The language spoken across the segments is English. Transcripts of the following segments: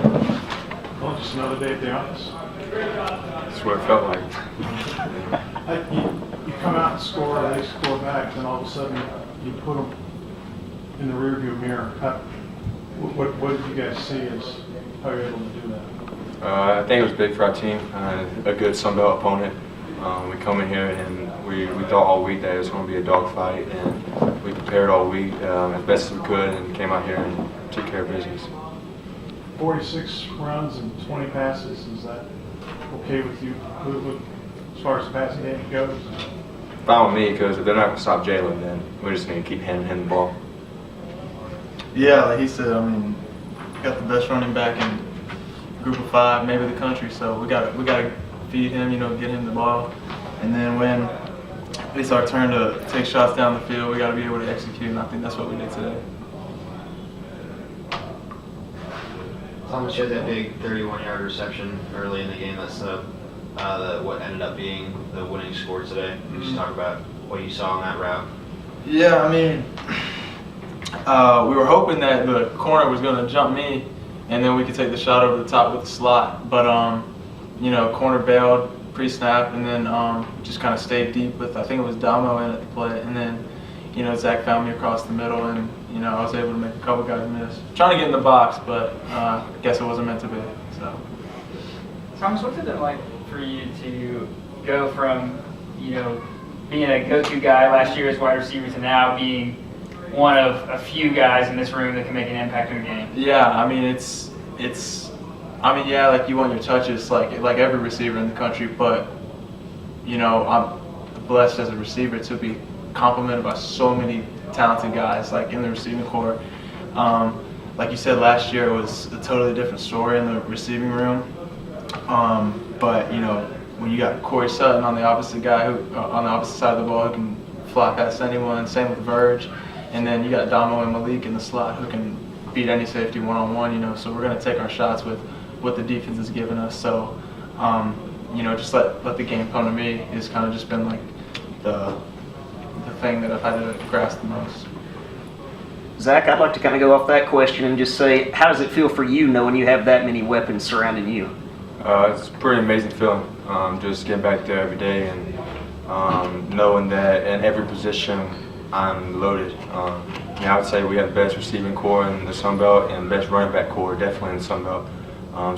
Well, just another day at the office. That's what it felt like. You come out and score, they score back, then all of a sudden you put them in the rearview mirror. What did you guys see as how you're able to do that? I think it was big for our team. A good Sun Belt opponent. We come in here and we thought all week that it was going to be a dogfight, and we prepared all week as best as we could and came out here and took care of business. 46 runs and 20 passes, is that okay with you as far as the passing game goes? Fine with me, because if they're not going to stop Jalen, then we're just going to keep handing him the ball. Yeah, like he said, I mean, we got the best running back in group of 5, maybe the country, so we got to feed him, get him the ball. And then when it's our turn to take shots down the field, we got to be able to execute, and I think that's what we did today. Thomas, you had that big 31-yard reception early in the game. That's what ended up being the winning score today. Can you just talk about what you saw on that route? Yeah, I mean, we were hoping that the corner was going to jump me, and then we could take the shot over the top with the slot. But, corner bailed pre-snap, and then just kind of stayed deep with, I think it was Damo in at the play. And then, Zach found me across the middle, and, I was able to make a couple guys miss. Trying to get in the box, but I guess it wasn't meant to be. So, Thomas, what's it been like for you to go from, being a go-to guy last year as wide receiver to now being one of a few guys in this room that can make an impact in the game? Yeah, I mean, like you want your touches like every receiver in the country, but, I'm blessed as a receiver to be complimented by so many talented guys like in the receiving corps. Like you said, last year was a totally different story in the receiving room. But when you got Corey Sutton on the opposite on the opposite side of the ball who can fly past anyone, same with Verge, and then you got Damo and Malik in the slot who can beat any safety one-on-one. So we're going to take our shots with what the defense has given us. So just let the game come to me. It's kind of just been like the thing that I've had to grasp the most. Zach, I'd like to kind of go off that question and just say, how does it feel for you knowing you have that many weapons surrounding you? It's a pretty amazing feeling, just getting back there every day and knowing that in every position I'm loaded. I would say we have the best receiving core in the Sun Belt and best running back core definitely in the Sun Belt.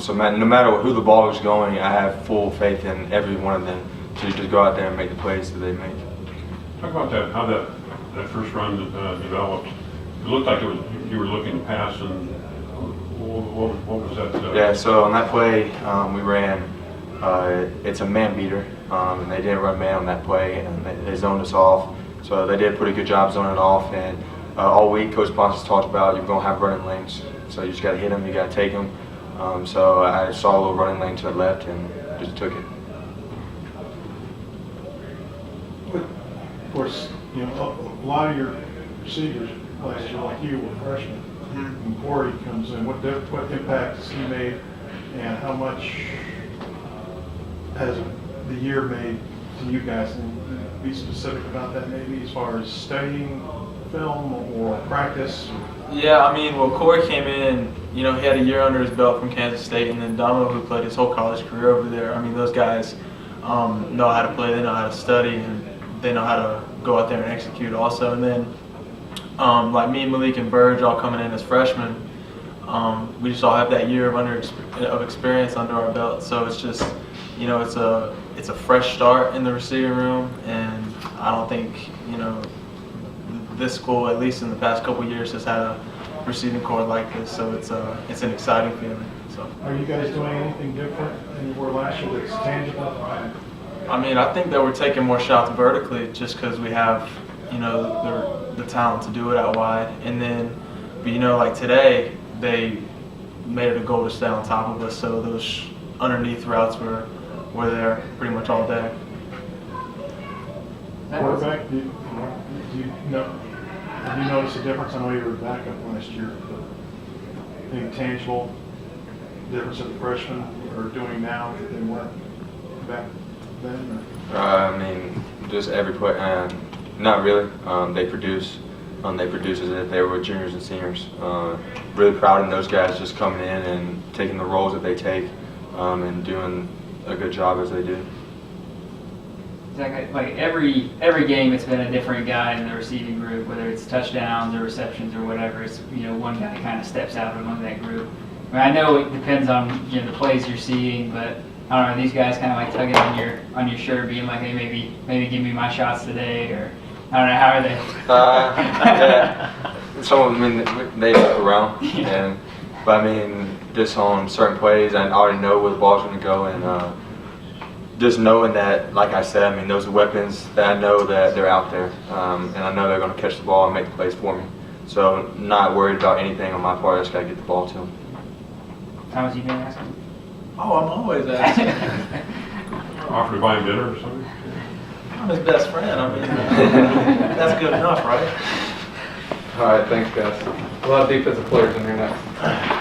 So no matter who the ball is going, I have full faith in every one of them to just go out there and make the plays that they make. Talk about that, how that first run developed. It looked like you were looking to pass, and what was that? Yeah, so on that play, we ran, it's a man beater, and they didn't run man on that play, and they zoned us off. So they did a pretty good job zoning it off, and all week Coach Ponce has talked about you're going to have running lanes, so you just got to hit them, you got to take them. So I saw a little running lane to the left and just took it. Of course, a lot of your receivers last year, like you, were freshmen. When Corey comes in, what impact has he made, and how much has the year made to you guys? And be specific about that, maybe as far as studying film or practice. Yeah, Corey came in. He had a year under his belt from Kansas State, and then Damo, who played his whole college career over there. Those guys know how to play, they know how to study, and they know how to go out there and execute also. And then like me, Malik, and Verge all coming in as freshmen, we just all have that year of experience under our belt. So it's just, it's a fresh start in the receiving room, and I don't think, this school, at least in the past couple of years, has had a receiving core like this. So it's an exciting feeling. So. Are you guys doing anything different than you were last year that's tangible? I think that we're taking more shots vertically just because we have, the talent to do it out wide. And then, like today, they made it a goal to stay on top of us. So those underneath routes were there pretty much all day. Quarterback, have you noticed a difference? I know you were backup last year, but any tangible difference that the freshmen are doing now that they weren't back then? Just every play, not really. They produce. they produce as if they were juniors and seniors. Really proud of those guys just coming in and taking the roles that they take and doing a good job as they do. Exactly. Like every game, it's been a different guy in the receiving group, whether it's touchdowns or receptions or whatever. It's one guy kind of steps out among that group. I mean, I know it depends on the plays you're seeing, but I don't know. These guys kind of like tugging on your shirt, being like, hey, maybe give me my shots today, or I don't know. How are they? Yeah. Some of them, they look around, but I mean, just on certain plays, I already know where the ball's going to go, and just knowing that, like I said, I mean, those are weapons that I know that they're out there, and I know they're going to catch the ball and make the plays for me. So not worried about anything on my part. I just got to get the ball to them. Thomas, you been asking? Oh, I'm always asking. Offer to buy him dinner or something? I'm his best friend. I mean, that's good enough, right? All right, thanks, guys. A lot of defensive players in here next.